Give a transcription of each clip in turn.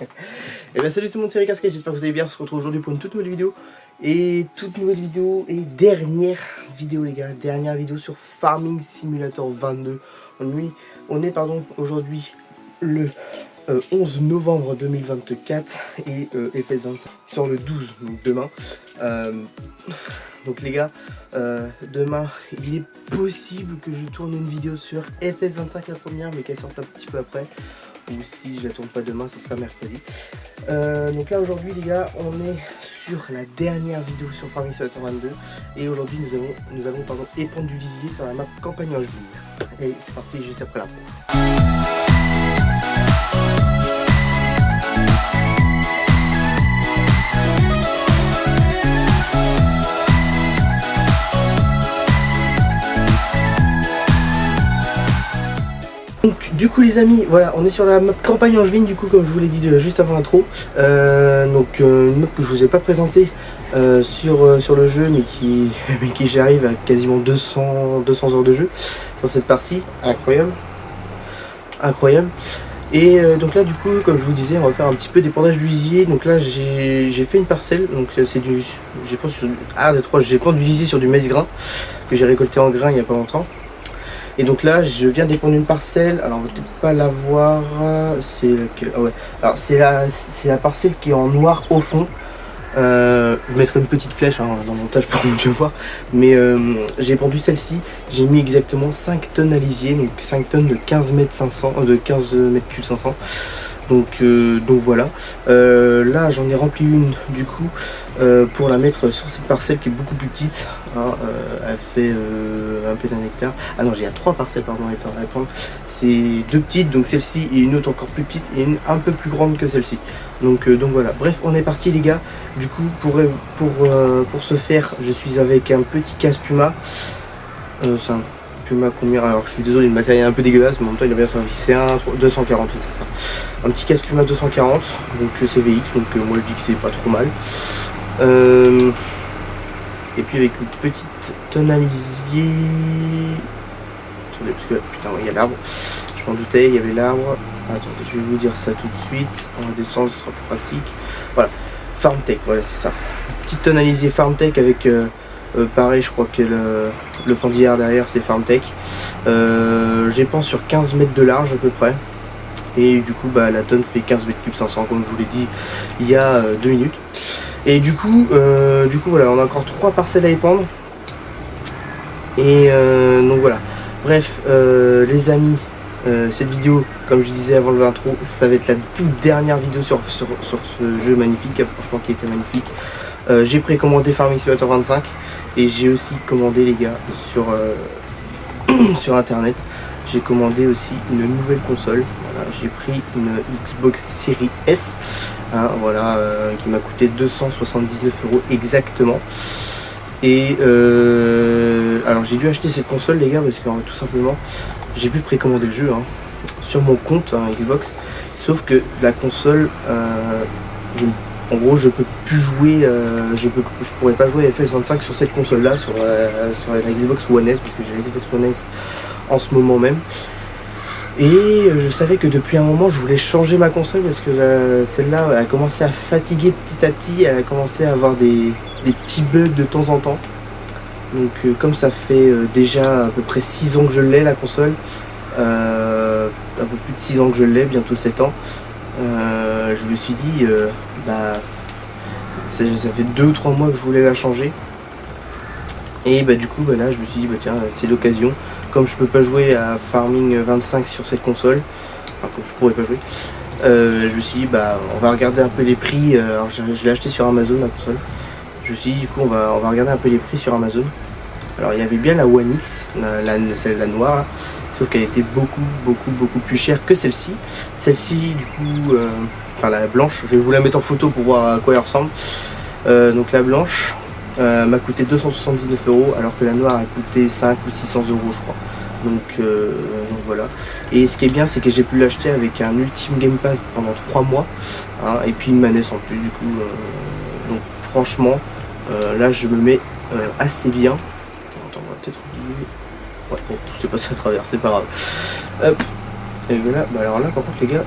Et bien salut tout le monde, c'est Rick Cascade, j'espère que vous allez bien. On se retrouve aujourd'hui pour une toute nouvelle vidéo. Et dernière vidéo les gars, dernière vidéo sur Farming Simulator 22. On est aujourd'hui le 11 novembre 2024 et FS25 sort le 12, donc demain. Donc les gars, demain il est possible que je tourne une vidéo sur FS25 la première, mais qu'elle sorte un petit peu après. Ou si je la tourne pas demain, ce sera mercredi. Donc là aujourd'hui les gars, on est sur la dernière vidéo sur Farming Simulator 22. Et aujourd'hui nous allons épandre du lisier sur la map campagne angevine. Et c'est parti juste après l'intro. Donc du coup les amis, voilà, on est sur la map campagne angevine du coup, comme je vous l'ai dit juste avant l'intro. Une map que je vous ai pas présentée sur le jeu, mais qui j'arrive à quasiment 200 heures de jeu sur cette partie. Incroyable. Et donc là du coup, comme je vous disais, on va faire un petit peu d'épandage du lisier. Donc là j'ai fait une parcelle, donc c'est du, j'ai planté du lisier sur du maïs grain que j'ai récolté en grain il y a pas longtemps. Et donc là, je viens d'épandre une parcelle. Alors on va peut-être pas la voir. C'est Alors c'est la parcelle qui est en noir au fond. Je mettrai une petite flèche dans le montage pour mieux voir. Mais j'ai épandu celle-ci. J'ai mis exactement 5 tonnes à lisier, donc 5 tonnes de 15 mètres 500, de 15 mètres cubes 500. Donc voilà. Là j'en ai rempli une du coup pour la mettre sur cette parcelle qui est beaucoup plus petite. Elle fait un peu d'un hectare. Ah non, il y a 3 parcelles pardon à répondre. C'est 2 petites, donc celle-ci et une autre encore plus petite et une un peu plus grande que celle-ci. Donc voilà. Bref, on est parti les gars. Du coup pour ce faire, je suis avec un petit casse Puma. C'est un Puma combien? Alors je suis désolé, le matériel est un peu dégueulasse, mais en même temps il a bien servi. C'est un 240, oui, c'est ça. Un petit casse Puma 240, donc c'est VX, donc moi je dis que c'est pas trop mal. Et puis avec une petite tonne à lisier. Attendez, parce que putain, il y a l'arbre. Je m'en doutais, il y avait l'arbre. Attendez, je vais vous dire ça tout de suite. On va descendre, ce sera plus pratique. Voilà, FarmTech, voilà, c'est ça. Petite tonne à lisier FarmTech avec. Pareil, je crois que le pendillard derrière c'est FarmTech. J'épands sur 15 mètres de large à peu près. Et du coup la tonne fait 15 mètres cubes 500 comme je vous l'ai dit il y a 2 minutes. Et du coup voilà, on a encore 3 parcelles à épandre. Et donc voilà. Bref, les amis, cette vidéo, comme je disais avant le intro, ça va être la toute dernière vidéo sur ce jeu magnifique, franchement qui était magnifique. J'ai précommandé Farming Simulator 25 et j'ai aussi commandé les gars sur internet. J'ai commandé aussi une nouvelle console. Voilà, j'ai pris une Xbox Series S, qui m'a coûté 279 € exactement. Et alors j'ai dû acheter cette console les gars parce que tout simplement j'ai pu précommander le jeu sur mon compte Xbox. Sauf que la console, en gros je peux plus jouer, je pourrais pas jouer FS25 sur cette console là, sur la Xbox One S, parce que j'ai la Xbox One S en ce moment même. Et je savais que depuis un moment je voulais changer ma console parce que celle-là a commencé à fatiguer petit à petit, elle a commencé à avoir des petits bugs de temps en temps. Donc comme ça fait déjà à peu près 6 ans que je l'ai la console, un peu plus de 6 ans que je l'ai, bientôt 7 ans, je me suis dit ça fait 2 ou 3 mois que je voulais la changer. Et du coup là je me suis dit tiens, c'est l'occasion. Comme je peux pas jouer à Farming 25 sur cette console, enfin comme je pourrais pas jouer, je me suis dit on va regarder un peu les prix. Alors je l'ai acheté sur Amazon la console. Je me suis dit du coup on va regarder un peu les prix sur Amazon. Alors il y avait bien la One X, la noire là, sauf qu'elle était beaucoup plus chère que celle-ci. Celle-ci du coup, la blanche, je vais vous la mettre en photo pour voir à quoi elle ressemble. Donc la blanche m'a coûté 279 € alors que la noire a coûté 5 ou 600 € je crois. Donc voilà. Et ce qui est bien, c'est que j'ai pu l'acheter avec un Ultimate Game Pass pendant 3 mois, et puis une manette en plus du coup. Donc franchement, là je me mets assez bien. Attends, on va peut-être oublier. Ouais, bon, c'est passé à travers, c'est pas grave. Hop. Et là, alors là par contre les gars,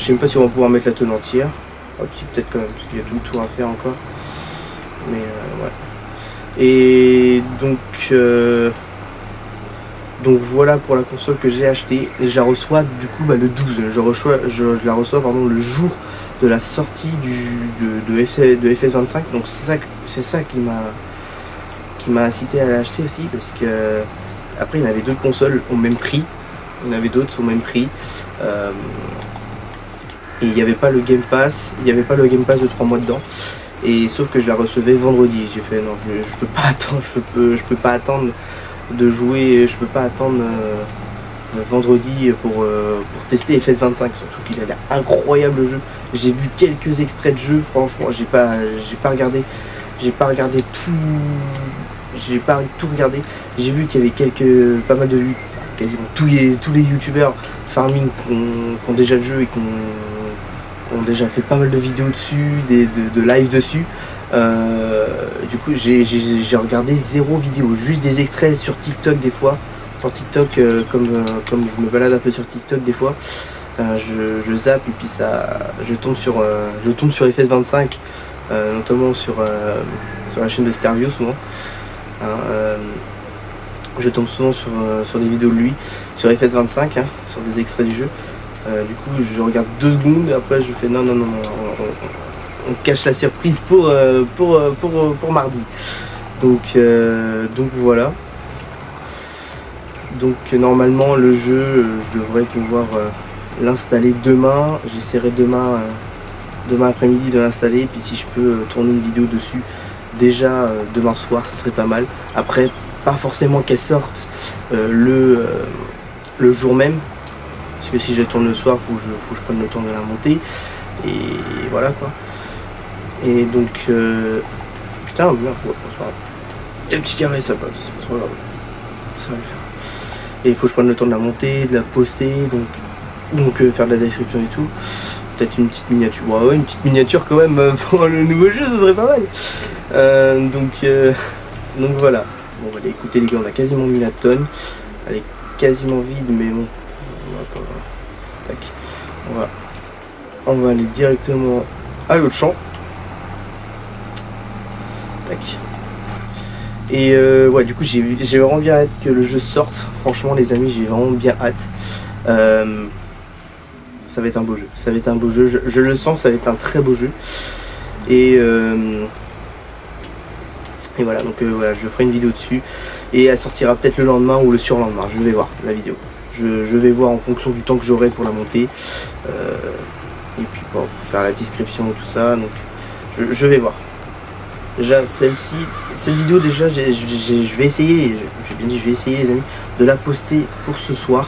Je sais même pas si on va pouvoir mettre la tonne entière. Oh, si, peut-être quand même, parce qu'il y a tout le tour à faire encore. Mais ouais. Et donc voilà pour la console que j'ai achetée. Et je la reçois du coup le 12. Je la reçois le jour de la sortie de FS25. Donc c'est ça qui m'a incité à l'acheter aussi, parce que après il y avait d'autres consoles au même prix. Il y en avait d'autres au même prix. Et il n'y avait pas le Game Pass. Il n'y avait pas le Game Pass de 3 mois dedans. Et sauf que je la recevais vendredi. J'ai fait non, je peux pas attendre. Je peux pas attendre de jouer. Je peux pas attendre vendredi pour tester FS25. Surtout qu'il a l'air incroyable le jeu. J'ai vu quelques extraits de jeu. Franchement, j'ai pas regardé. J'ai pas regardé tout. J'ai pas tout regardé. J'ai vu qu'il y avait pas mal de quasiment tous les youtubeurs farming qui ont déjà le jeu et qui ont déjà fait pas mal de vidéos dessus, de live dessus. Du coup j'ai regardé 0 vidéo, juste des extraits sur TikTok des fois. Sur TikTok, comme je me balade un peu sur TikTok des fois, je zappe et puis je tombe sur FS25, notamment sur la chaîne de Stervio souvent. Je tombe souvent sur des vidéos de lui, sur FS25, sur des extraits du jeu. Du coup je regarde 2 secondes et après je fais non, on cache la surprise pour mardi. Donc voilà. Donc normalement le jeu, je devrais pouvoir l'installer demain. J'essaierai demain après-midi de l'installer, et puis si je peux tourner une vidéo dessus déjà demain soir, ça serait pas mal. Après, pas forcément qu'elle sorte le jour même, parce que si je tourne le soir, faut que je prenne le temps de la monter, et voilà quoi. Et donc putain, merde, c'est pas grave. Il y a un petit carré, ça passe, c'est pas trop grave, ça va le faire. Et il faut que je prenne le temps de la monter, de la poster, donc faire de la description et tout. Peut-être une petite miniature, ouais, une petite miniature quand même pour le nouveau jeu, ça serait pas mal. Donc voilà. Bon, on va aller écouter les gars, on a quasiment mis la tonne. Elle est quasiment vide, mais bon, on va pas. Tac. On va aller directement à l'autre champ. Tac. Et ouais, du coup j'ai vraiment bien hâte que le jeu sorte. Franchement les amis, j'ai vraiment bien hâte. Ça va être un beau jeu. Ça va être un beau jeu. Je le sens, ça va être un très beau jeu. Et voilà, donc voilà, je ferai une vidéo dessus. Et elle sortira peut-être le lendemain ou le surlendemain. Je vais voir la vidéo. Je vais voir en fonction du temps que j'aurai pour la monter. Et puis pour faire la description et tout ça. Donc je vais voir. Déjà cette vidéo déjà je vais essayer, j'ai bien dit je vais essayer les amis, de la poster pour ce soir,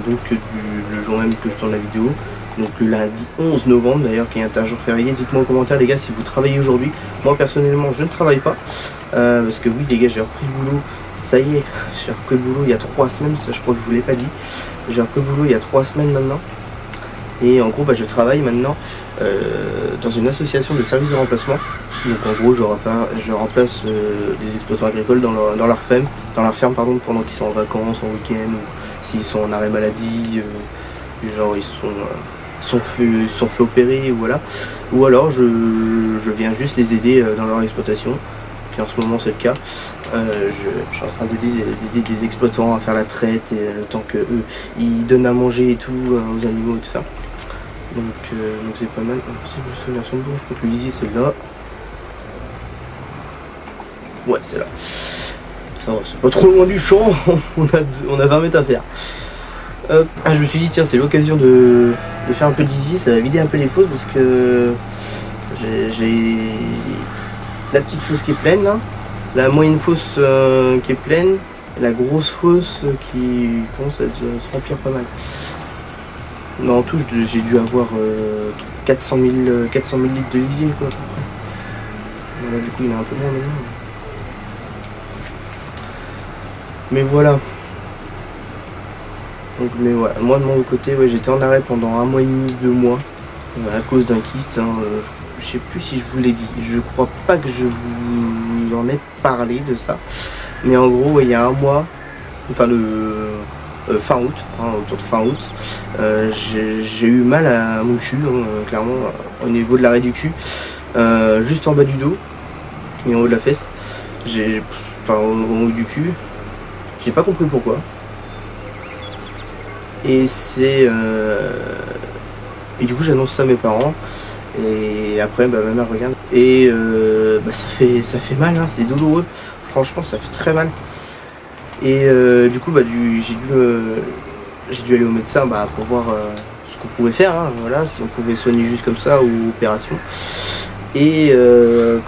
donc le jour même que je tourne la vidéo, donc le lundi 11 novembre d'ailleurs, qui est un jour férié. Dites-moi en commentaire les gars si vous travaillez aujourd'hui. Moi personnellement je ne travaille pas, parce que oui les gars, j'ai repris le boulot, ça y est, j'ai repris le boulot il y a 3 semaines, ça je crois que je vous l'ai pas dit, j'ai repris le boulot il y a 3 semaines maintenant. Et en gros je travaille maintenant dans une association de services de remplacement. Donc en gros je remplace les exploitants agricoles dans leur ferme, pendant qu'ils sont en vacances, en week-end, ou s'ils sont en arrêt maladie, genre ils sont fait opérer, ou voilà. Ou alors je viens juste les aider dans leur exploitation, qui en ce moment c'est le cas. Je suis en train d'aider des exploitants à faire la traite, et le temps que eux ils donnent à manger et tout aux animaux et tout ça. Donc c'est pas mal. Si je me souviens son bon, je crois que le lisier c'est là. Ouais, c'est là. Ça va, c'est pas trop loin du champ, on a 20 mètres à faire. Je me suis dit tiens, c'est l'occasion de faire un peu de lisier, ça va vider un peu les fosses, parce que j'ai la petite fosse qui est pleine là, la moyenne fosse qui est pleine, et la grosse fosse qui commence à se remplir pas mal. Mais en tout, j'ai dû avoir 400 000 litres de lisier quoi, à peu près. Voilà, du coup il est un peu moins maintenant. Mais voilà. Donc, mais voilà, moi de mon côté, ouais, j'étais en arrêt pendant 1 mois et demi, 2 mois, à cause d'un kyste. Je sais plus si je vous l'ai dit. Je crois pas que je vous en ai parlé de ça. Mais en gros, ouais, il y a 1 mois, enfin fin août, hein, autour de fin août. J'ai eu mal à mon cul, hein, clairement, au niveau de l'arrêt du cul, juste en bas du dos et en haut de la fesse. Enfin, au haut du cul, j'ai pas compris pourquoi. Et et du coup j'annonce ça à mes parents. Et après ma mère regarde. Et ça fait mal, hein, c'est douloureux. Franchement ça fait très mal. Et du coup j'ai dû aller au médecin pour voir ce qu'on pouvait faire, hein, voilà, si on pouvait soigner juste comme ça ou opération. Et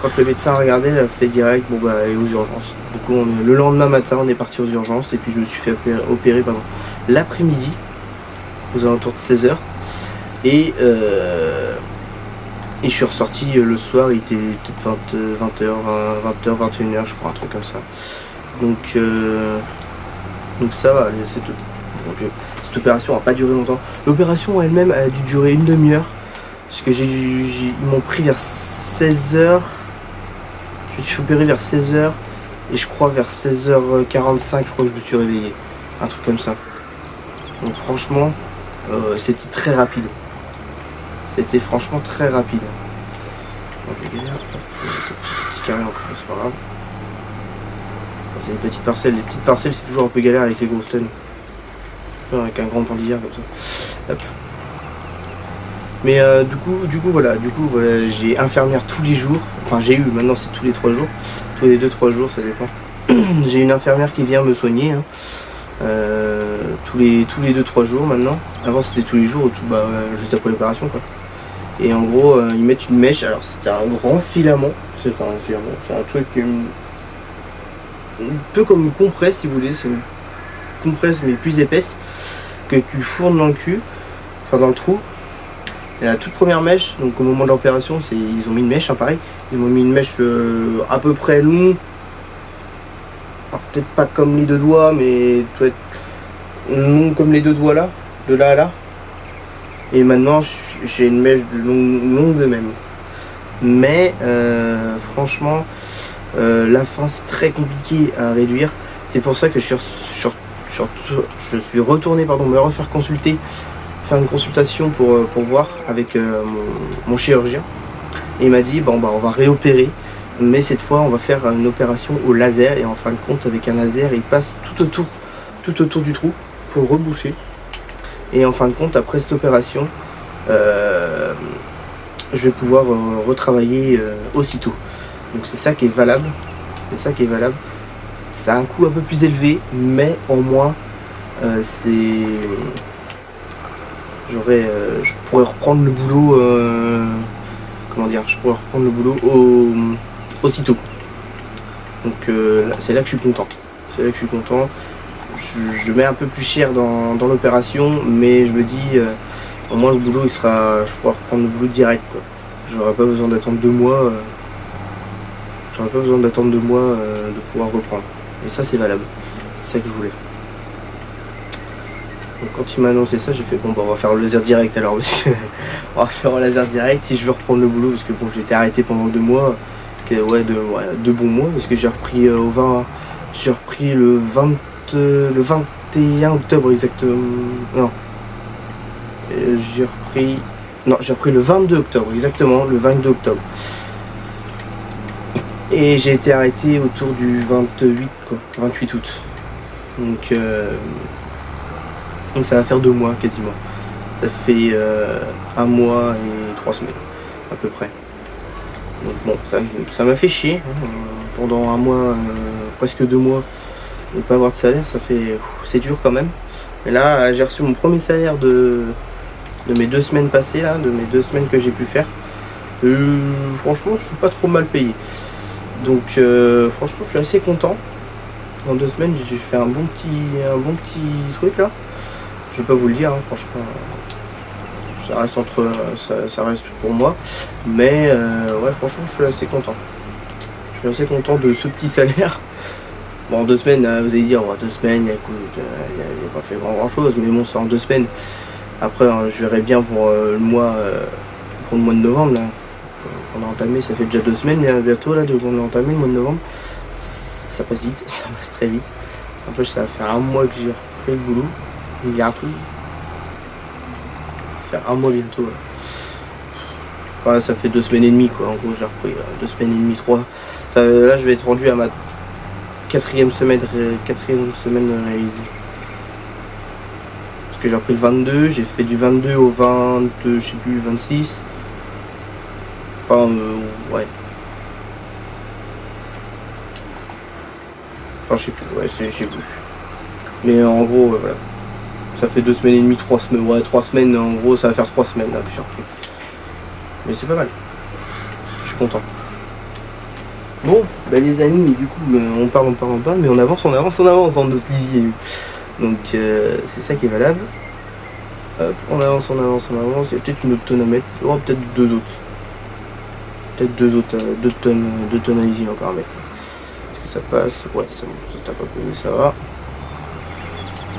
quand le médecin a regardé, il a fait direct, aller aux urgences. Du coup le lendemain matin on est parti aux urgences et puis je me suis fait opérer l'après-midi, aux alentours de 16h. Et je suis ressorti le soir, il était peut-être 20h, 21h je crois, un truc comme ça. Donc ça va, cette opération n'a pas duré longtemps. L'opération elle-même a dû durer une demi-heure. Parce que ils m'ont pris vers 16h. Je me suis opéré vers 16h. Et je crois vers 16h45, je crois que je me suis réveillé. Un truc comme ça. Donc franchement, c'était très rapide. C'était franchement très rapide. Bon, je galère. C'est un petit carré encore, c'est pas grave. C'est une petite parcelle. Les petites parcelles, c'est toujours un peu galère avec les grosses tonnes. Avec un grand pendillard comme ça. Hop. Mais du coup voilà, j'ai infirmière tous les jours. Enfin j'ai eu, maintenant c'est tous les 3 jours. Tous les 2-3 jours, ça dépend. J'ai une infirmière qui vient me soigner, hein. Tous les 2-3 jours maintenant. Avant c'était tous les jours, juste après l'opération quoi. Et en gros ils mettent une mèche. Alors c'était un grand filament. C'est un truc un peu comme une compresse si vous voulez. C'est une compresse mais plus épaisse que tu fournes dans le cul, enfin dans le trou. Et la toute première mèche, donc au moment de l'opération, ils ont mis une mèche, hein, pareil. Ils m'ont mis une mèche à peu près longue. Alors peut-être pas comme les 2 doigts, mais doit être long comme les 2 doigts là, de là à là. Et maintenant j'ai une mèche longue de même. Mais franchement, la fin c'est très compliqué à réduire. C'est pour ça que je suis retourné me refaire consulter. Faire une consultation pour voir avec mon chirurgien. Et il m'a dit on va réopérer, mais cette fois on va faire une opération au laser. Et en fin de compte avec un laser il passe tout autour du trou pour le reboucher. Et en fin de compte après cette opération je vais pouvoir retravailler aussitôt. Donc c'est ça qui est valable. Ça a un coût un peu plus élevé, mais au moins je pourrais reprendre le boulot aussitôt. Donc c'est là que je suis content. Je mets un peu plus cher dans l'opération, mais je me dis au moins le boulot je pourrai reprendre le boulot direct quoi. J'aurai pas besoin d'attendre 2 mois. De pouvoir reprendre. Et ça c'est valable. C'est ça que je voulais. Donc quand il m'a annoncé ça, j'ai fait on va faire le laser direct alors, parce que on va faire un laser direct si je veux reprendre le boulot, parce que j'étais arrêté pendant 2 mois, 2 bons mois, parce que j'ai repris le 21 octobre exactement. Non. J'ai repris le 22 octobre, exactement, le 22 octobre. Et j'ai été arrêté autour du 28 août. Donc ça va faire 2 mois quasiment. Ça fait 1 mois et 3 semaines à peu près. Donc bon, ça m'a fait chier, hein, pendant 1 mois, presque 2 mois, de ne pas avoir de salaire, c'est dur quand même. Et là j'ai reçu mon premier salaire de mes 2 semaines passées là, de mes 2 semaines que j'ai pu faire. Franchement je suis pas trop mal payé. Donc franchement je suis assez content. En 2 semaines j'ai fait un bon petit truc là. Je vais pas vous le dire, hein, franchement ça reste pour moi, mais ouais franchement je suis assez content. De ce petit salaire. Bon en 2 semaines vous allez dire 2 semaines il a pas fait grand chose, mais bon c'est en 2 semaines. Après je verrai bien pour le mois de novembre là. On a entamé, ça fait déjà 2 semaines bientôt là qu'on a entamé le mois de novembre. Ça passe vite, ça passe très vite. Après ça va faire 1 mois que j'ai repris le boulot. bientôt. Faire un mois bientôt. Ouais. Enfin, ça fait 2 semaines et demie quoi, en gros j'ai repris 2 semaines et demie, 3. Ça, là je vais être rendu à ma quatrième semaine réalisée. Parce que j'ai repris le 22, j'ai fait du 22 au 22, je sais plus, 26. Enfin, ouais. Enfin, je sais plus, ouais, je sais plus. Mais en gros, voilà. Ça fait 2 semaines et demie, 3 semaines. Ouais, 3 semaines, en gros, ça va faire 3 semaines là, que j'ai repris. Mais c'est pas mal. Je suis content. Bon, bah les amis, du coup, on parle, mais on avance dans notre lisier. Donc, c'est ça qui est valable. Hop, on avance. Il y a peut-être une autre tonne à mettre. Oh, peut-être 2 autres. Peut-être 2 tonnes à lisier encore à mettre. Est-ce que ça passe? Ouais, c'est bon, ça t'a pas connu, ça va.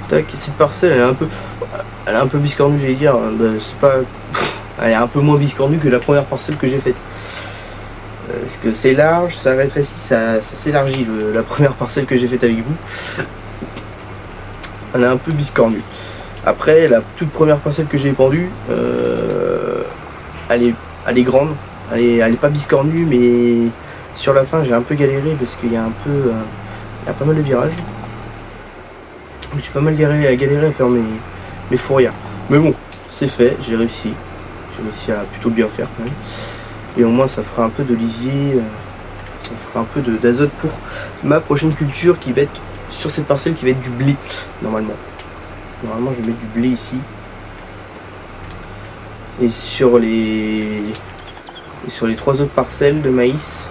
Tac, cette parcelle, elle est un peu biscornue, j'allais dire. Bah, c'est pas... Elle est un peu moins biscornue que la première parcelle que j'ai faite. Parce que c'est large, ça rétrécit, ça s'élargit la première parcelle que j'ai faite avec vous. Elle est un peu biscornue. Après, la toute première parcelle que j'ai pendue, elle est grande. Elle est pas biscornue, mais sur la fin j'ai un peu galéré parce qu'il y a il y a pas mal de virages. J'ai pas mal galéré à faire mes fourrières. Mais bon, c'est fait, j'ai réussi. J'ai réussi à plutôt bien faire quand même. Et au moins ça fera un peu de lisier, ça fera un peu d'azote pour ma prochaine culture qui va être sur cette parcelle qui va être du blé normalement. Normalement je vais mettre du blé ici. Et sur les 3 autres parcelles de maïs,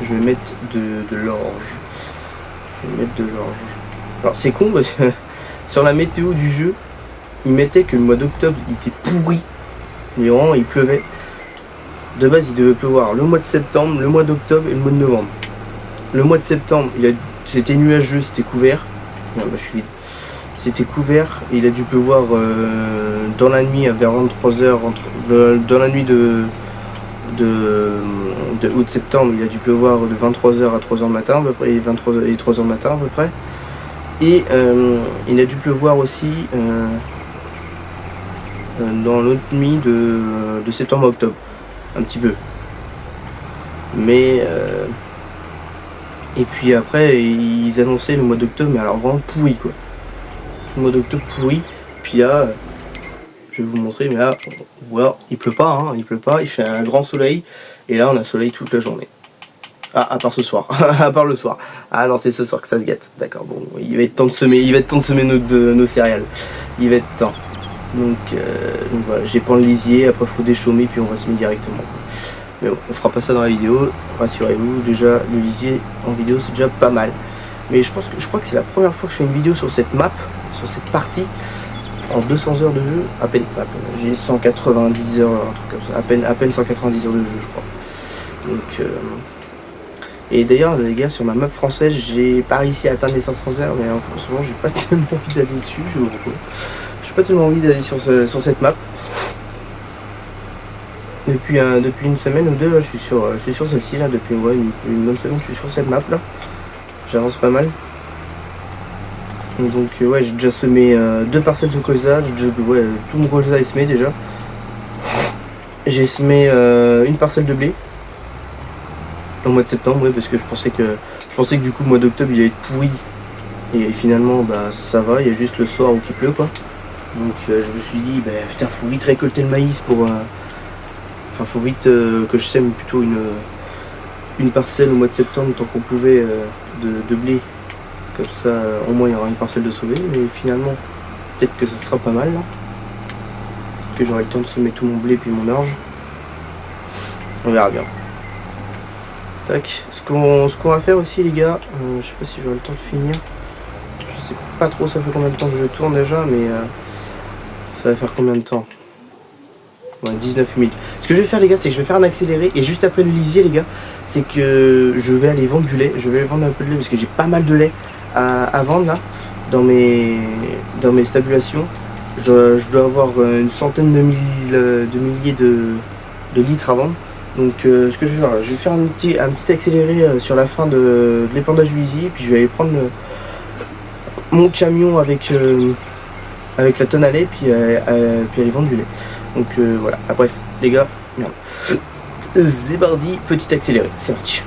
je vais mettre de l'orge. Alors c'est con parce que sur la météo du jeu, il mettait que le mois d'octobre il était pourri. Mais vraiment il pleuvait. De base il devait pleuvoir le mois de septembre, le mois d'octobre et le mois de novembre. Le mois de septembre c'était nuageux, c'était couvert. Non, bah, je suis vide. C'était couvert et il a dû pleuvoir dans la nuit vers 23h, dans la nuit de août-septembre, il a dû pleuvoir de 23h à 3h le matin à peu près, et 3h le matin à peu près. Et il a dû pleuvoir aussi dans l'autre nuit de septembre à octobre, un petit peu. Mais et puis après ils annonçaient le mois d'octobre, mais alors vraiment pourri quoi. Le mois d'octobre pourri. Puis là, je vais vous montrer, mais là, voilà, il pleut pas, il fait un grand soleil. Et là on a soleil toute la journée. Ah, à part ce soir, à part le soir. Ah non, c'est ce soir que ça se gâte. D'accord, bon, il va être temps de semer nos céréales. Il va être temps. Donc voilà, j'ai pas le lisier, après faut déchaumer, puis on va semer directement. Mais bon, on fera pas ça dans la vidéo, rassurez-vous, déjà le lisier en vidéo c'est déjà pas mal. Mais je crois que c'est la première fois que je fais une vidéo sur cette map, sur cette partie, en 200 heures de jeu, à peine, j'ai 190 heures, un truc comme ça, à peine 190 heures de jeu je crois. Donc et d'ailleurs les gars, sur ma map française, j'ai pas réussi à atteindre les 500 heures, mais en ce moment j'ai pas tellement envie d'aller dessus, j'ai pas tellement envie d'aller sur cette map. Depuis une semaine ou deux, là, je suis sur celle-ci là, depuis une bonne semaine, je suis sur cette map là. J'avance pas mal. Et donc ouais, j'ai déjà semé 2 parcelles de colza, tout mon colza est semé déjà. J'ai semé une parcelle de blé au mois de septembre, parce que je pensais que du coup le mois d'octobre il allait être pourri. Et finalement bah ça va, il y a juste le soir où il pleut quoi. Donc je me suis dit putain, faut vite récolter le maïs pour enfin faut vite que je sème plutôt une parcelle au mois de septembre tant qu'on pouvait de blé. Comme ça au moins il y aura une parcelle de sauvée, mais finalement peut-être que ça sera pas mal là. Que j'aurai le temps de semer tout mon blé puis mon orge. On verra bien. Tac. Ce qu'on va faire aussi les gars, je sais pas si j'aurai le temps de finir. Je sais pas trop ça fait combien de temps que je tourne déjà, mais ça va faire combien de temps? Ouais, 19 minutes. Ce que je vais faire les gars, c'est que je vais faire un accéléré et juste après le lisier les gars, c'est que je vais aller vendre du lait. Je vais aller vendre un peu de lait parce que j'ai pas mal de lait à vendre là dans mes stabulations. Je dois avoir une centaine de milliers de litres à vendre. Donc ce que je vais faire un petit accéléré sur la fin de l'épandage du lisier, puis je vais aller prendre mon camion avec avec la tonne à lait, puis aller vendre du lait. Donc voilà, ah, bref, les gars, merde. Zébardi, petit accéléré, c'est parti.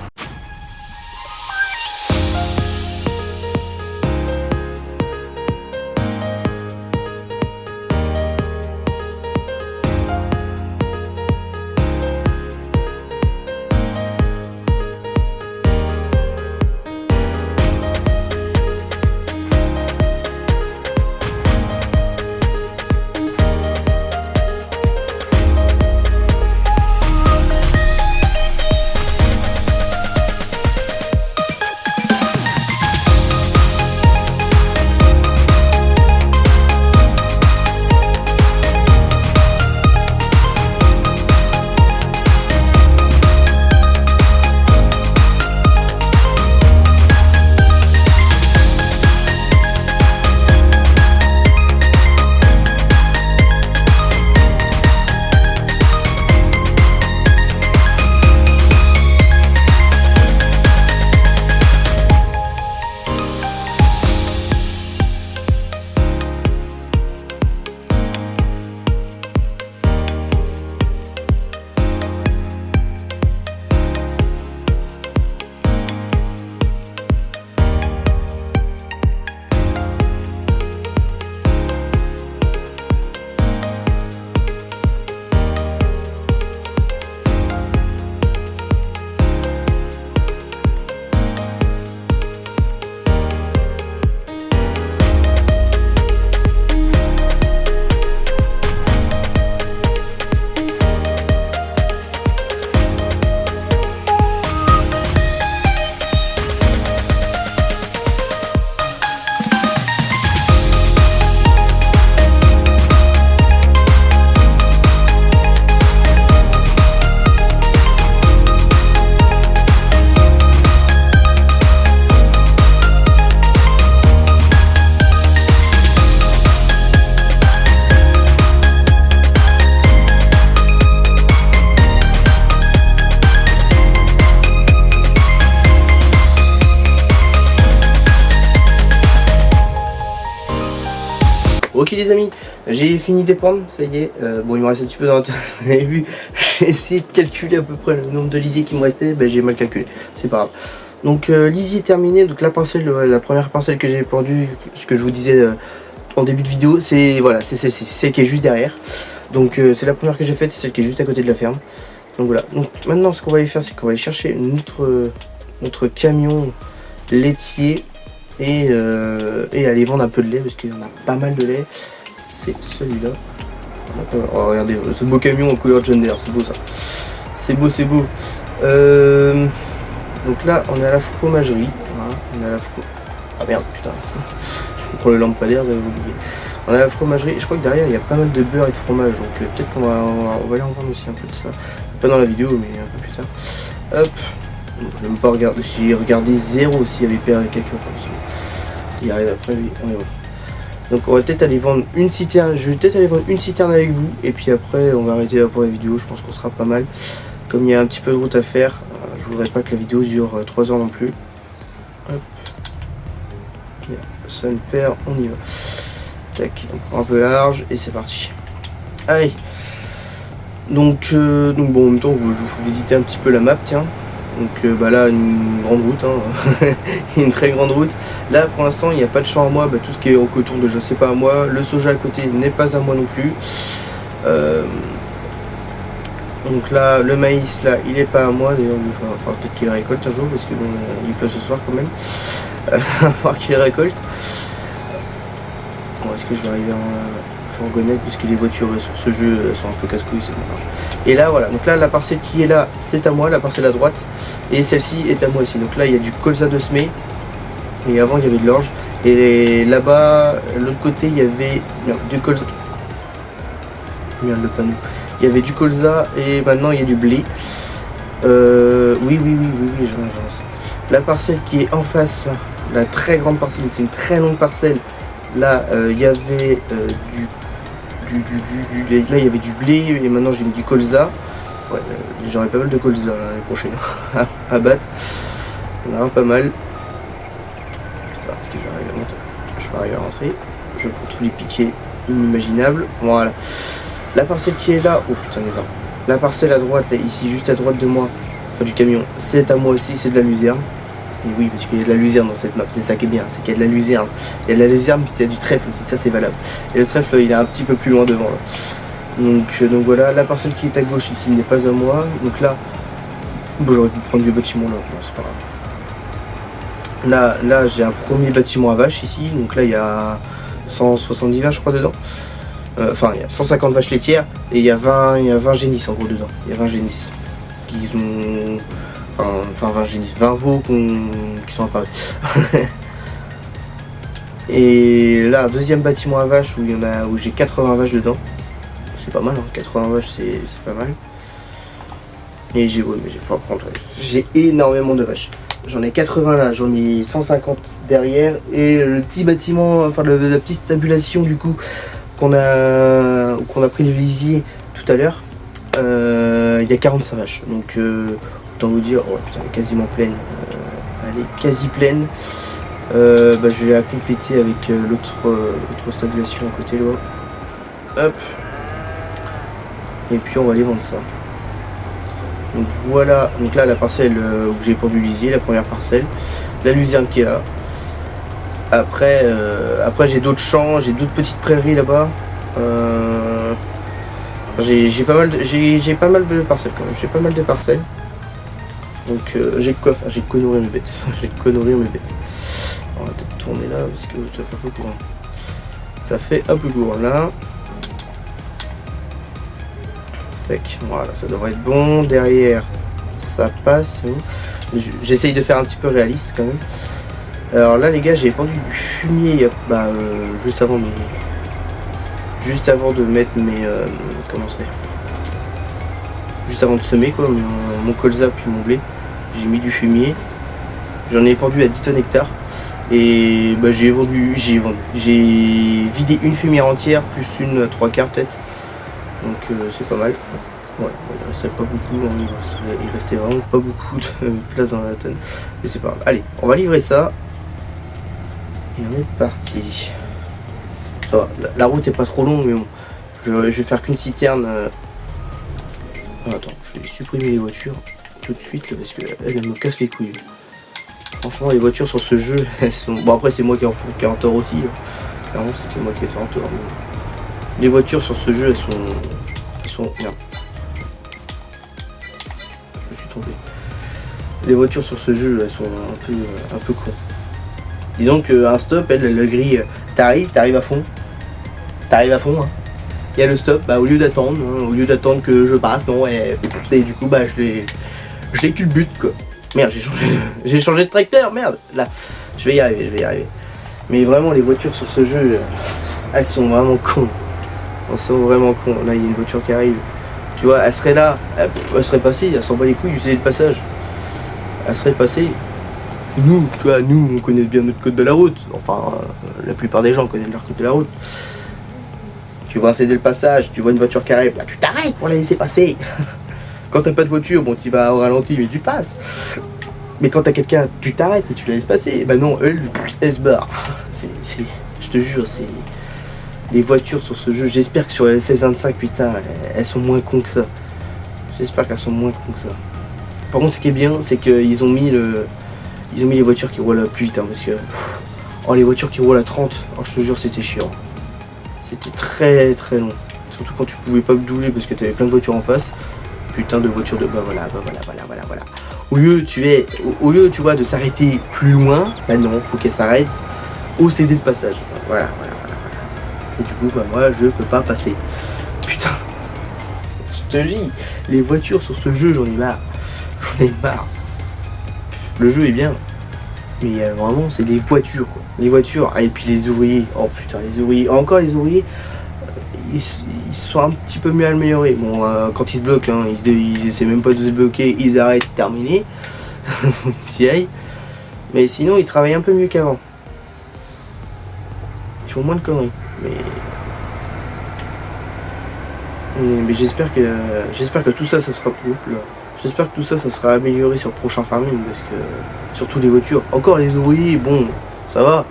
Ok les amis, j'ai fini d'épandre, ça y est. Bon, il me reste un petit peu dans la tête, vous avez vu, j'ai essayé de calculer à peu près le nombre de lisiers qui me restait, ben, j'ai mal calculé, c'est pas grave. Donc lisier terminé, donc la parcelle, la première parcelle que j'ai épandue, ce que je vous disais en début de vidéo, c'est voilà, c'est celle-ci, c'est celle qui est juste derrière. Donc c'est la première que j'ai faite, c'est celle qui est juste à côté de la ferme. Donc voilà, donc maintenant ce qu'on va aller faire, c'est qu'on va aller chercher notre camion laitier. Et aller vendre un peu de lait parce qu'on a pas mal de lait. C'est celui-là. Oh, regardez ce beau camion en couleur John Deere, c'est beau ça. C'est beau, c'est beau. Donc là on est à la fromagerie. Voilà, on est à la Ah merde, putain. Je prends le lampadaire, j'avais oublié. On est à la fromagerie. Je crois que derrière il y a pas mal de beurre et de fromage. Donc peut-être qu'on va aller en vendre aussi un peu de ça. Pas dans la vidéo mais un peu plus tard. Hop. Bon, je vais même pas regarder. J'ai regardé zéro s'il y avait père et quelqu'un comme ça. Il arrive après, oui, on est bon. Donc on va peut-être aller vendre une citerne. Je vais peut-être aller vendre une citerne avec vous. Et puis après on va arrêter là pour la vidéo. Je pense qu'on sera pas mal. Comme il y a un petit peu de route à faire, je voudrais pas que la vidéo dure 3 heures non plus. Hop. Son père, on y va. Tac, on prend un peu large et c'est parti. Allez. Donc bon, en même temps je vous fais visiter un petit peu la map, tiens. Donc bah là une grande route, hein. Une très grande route. Là pour l'instant il n'y a pas de champ à moi, bah, tout ce qui est au coton déjà c'est pas à moi. Le soja à côté n'est pas à moi non plus. Donc là le maïs là il est pas à moi, d'ailleurs il va falloir peut-être qu'il récolte un jour parce que bon il pleut ce soir quand même. Il va falloir qu'il récolte. Bon, est-ce que je vais arriver en fourgonnette parce que les voitures sur ce jeu sont un peu casse-couilles, c'est dommage. Et là voilà, donc là la parcelle qui est là c'est à moi, la parcelle à droite, et celle-ci est à moi aussi. Donc là il y a du colza de semé, et avant il y avait de l'orge, et là-bas, l'autre côté il y avait du colza. Merde le panneau. Il y avait du colza et maintenant il y a du blé. Oui, j'avance. La parcelle qui est en face, la très grande parcelle, c'est une très longue parcelle. Là il y avait là il y avait du blé et maintenant j'ai mis du colza. Ouais, j'aurai pas mal de colza l'année prochaine à battre. On aura pas mal. Putain, est-ce que je vais arriver à monter? Je vais arriver à rentrer. Je prends tous les piquets. inimaginable. Voilà. La parcelle qui est là, oh putain des arbres. La parcelle à droite, là, ici, juste à droite de moi, enfin du camion, c'est à moi aussi, c'est de la luzerne. Et oui, parce qu'il y a de la luzerne dans cette map, c'est ça qui est bien, c'est qu'il y a de la luzerne. Il y a de la luzerne, puis il y a du trèfle aussi, ça c'est valable. Et le trèfle, il est un petit peu plus loin devant là. Donc voilà, la parcelle qui est à gauche ici n'est pas à moi. Donc là, bon, j'aurais pu prendre du bâtiment là, non, c'est pas grave. Là j'ai un premier bâtiment à vaches ici, donc là il y a 170 vaches je crois dedans. Enfin il y a 150 vaches laitières et il y a 20 génisses en gros dedans. Il y a 20 génisses qui ont... Enfin 20 génisses, 20 veaux qui sont apparus. Et là un deuxième bâtiment à vaches où j'ai 80 vaches dedans. C'est pas mal, hein. 80 vaches c'est pas mal. Et j'ai énormément de vaches. J'en ai 80 là, j'en ai 150 derrière. Et le petit bâtiment, enfin la petite tabulation du coup qu'on a pris le lisier tout à l'heure, il y a 45 vaches. Donc autant vous dire, oh putain elle est quasiment pleine. Elle est quasi pleine. Je vais la compléter avec l'autre stabulation à côté là. Hop. Et puis on va aller vendre ça. Donc voilà, donc là la parcelle où j'ai pendu le lisier, la première parcelle, la luzerne qui est là. Après j'ai d'autres champs, j'ai d'autres petites prairies là-bas. J'ai pas mal de parcelles quand même, j'ai pas mal de parcelles. Donc j'ai de quoi faire, j'ai de quoi nourrir mes bêtes. J'ai de quoi nourrir mes bêtes. On va peut-être tourner là parce que ça fait un peu court. Ça fait un peu court là. Tac, voilà, ça devrait être bon. Derrière, ça passe. J'essaye de faire un petit peu réaliste quand même. Alors là, les gars, j'ai pendu du fumier juste avant de mettre mes. Comment c'est? Juste avant de semer quoi, mon colza puis mon blé. J'ai mis du fumier. J'en ai pendu à 10 tonnes hectares. Et j'ai vidé une fumière entière plus une 3/4 peut-être. Donc c'est pas mal. Ouais, il restait pas beaucoup, il restait vraiment pas beaucoup de place dans la tonne. Mais c'est pas grave. Allez, on va livrer ça. Et on est parti. Ça va, la route est pas trop longue, mais bon. Je vais faire qu'une citerne. Attends, je vais supprimer les voitures tout de suite là, parce qu'elles me cassent les couilles. Franchement, les voitures sur ce jeu, elles sont. Bon, après, c'est moi qui ai en tort aussi. Là. Clairement, c'était moi qui étais en tort. Mais... Les voitures sur ce jeu, elles sont. Merde. Je me suis trompé. Les voitures sur ce jeu, elles sont un peu con. Disons qu'un stop, le grille, t'arrives à fond. Hein. Il y a le stop, au lieu d'attendre que je passe, non, et du coup, je l'ai culbute quoi. Merde, j'ai changé de tracteur, merde. Là, je vais y arriver. Mais vraiment, les voitures sur ce jeu, elles sont vraiment cons. Elles sont vraiment cons. Là, il y a une voiture qui arrive. Tu vois, elle serait là, elle serait passée, elle s'en bat les couilles, du le passage. Elle serait passée. Nous, on connaît bien notre code de la route. Enfin, la plupart des gens connaissent leur code de la route. Tu vois céder le passage, tu vois une voiture qui arrive, là tu t'arrêtes pour la laisser passer. Quand t'as pas de voiture, bon tu vas au ralenti mais tu passes. Mais quand t'as quelqu'un, tu t'arrêtes et tu la laisses passer. Non, elle se barre. Je te jure, c'est... Les voitures sur ce jeu, j'espère que sur la FS25, putain, elles sont moins cons que ça. J'espère qu'elles sont moins cons que ça. Par contre, ce qui est bien, c'est qu'ils ont mis les voitures qui roulent plus vite, hein, parce que... les voitures qui roulent à 30, je te jure, c'était chiant. C'était très très long. Surtout quand tu pouvais pas me doubler parce que t'avais plein de voitures en face. Putain de voitures de... voilà. Au lieu, tu vois, de s'arrêter plus loin, non, faut qu'elle s'arrête au CD de passage. Voilà. Et du coup, moi, je peux pas passer. Putain. Je te dis, les voitures sur ce jeu, j'en ai marre. Le jeu est bien. Mais vraiment, c'est des voitures, quoi. Les voitures, et puis les ouvriers. Oh putain, les ouvriers. Encore les ouvriers, ils sont un petit peu mieux améliorés. Bon, quand ils se bloquent, hein, ils essaient même pas de se bloquer, ils arrêtent, terminé. Qui aille. Mais sinon, ils travaillent un peu mieux qu'avant. Ils font moins de conneries. Mais j'espère que tout ça sera là. J'espère que tout ça sera amélioré sur le prochain farming parce que surtout les voitures. Encore les ouvriers, bon, ça va.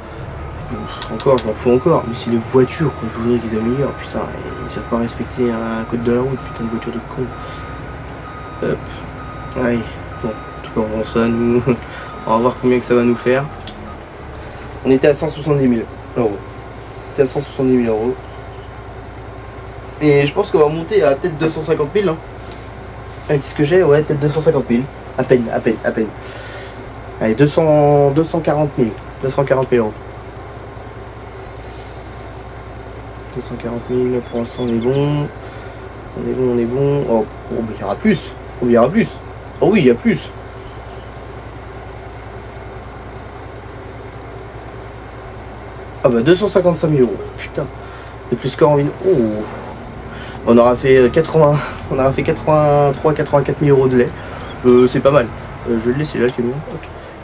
encore, je m'en fous encore, mais c'est les voitures, quoi, je voudrais qu'ils améliorent, putain, ils savent pas respecter un code de la route, putain de voiture de con. Hop, allez, bon, en tout cas on vend ça, nous, on va voir combien que ça va nous faire. On était à 170 000 euros. On était à 170 000 euros. Et je pense qu'on va monter à peut-être 250 000, hein. Qu'est-ce que j'ai? Ouais, peut-être 250 000. À peine. Allez, 240 000. 240 000 euros. 240 000, pour l'instant on est bon. On est bon. Oh, mais il y aura plus. Oh, il y aura plus. Oh oui, il y a plus. Ah bah 255 000 euros. Putain. Et plus score en ville. Oh. On aura fait 83, 84 000 euros de lait. C'est pas mal. Je vais le laisser là le camion.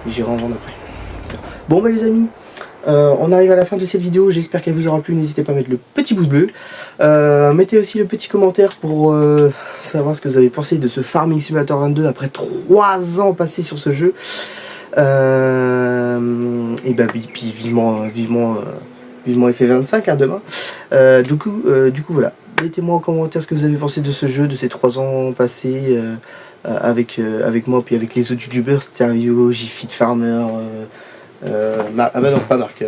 Et j'irai en vendre après. Bon bah les amis. On arrive à la fin de cette vidéo, j'espère qu'elle vous aura plu, n'hésitez pas à mettre le petit pouce bleu. Mettez aussi le petit commentaire pour savoir ce que vous avez pensé de ce Farming Simulator 22 après 3 ans passés sur ce jeu. Et bah puis vivement FF25 hein, demain. Du coup voilà, mettez-moi en commentaire ce que vous avez pensé de ce jeu, de ces 3 ans passés avec moi, puis avec les autres youtubeurs, Stereo, Jiffy Farmer. Ah bah non, pas Marc,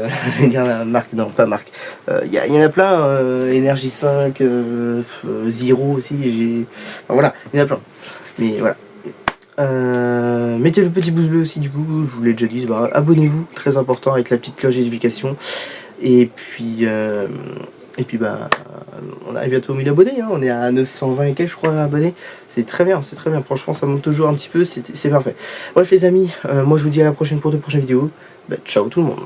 Marc, non, pas Marc. Y en a plein, Energy 5, Zero aussi, enfin, voilà, il y en a plein. Mais voilà. Mettez le petit pouce bleu aussi, du coup, je vous l'ai déjà dit, bah, abonnez-vous, très important, avec la petite cloche de notification. Et puis bah, on arrive bientôt aux 1000 abonnés, hein. On est à 920 et quelques, je crois, abonnés. C'est très bien, franchement, ça monte toujours un petit peu, c'est parfait. Bref les amis, moi je vous dis à la prochaine pour de prochaines vidéos. Bah, ciao tout le monde.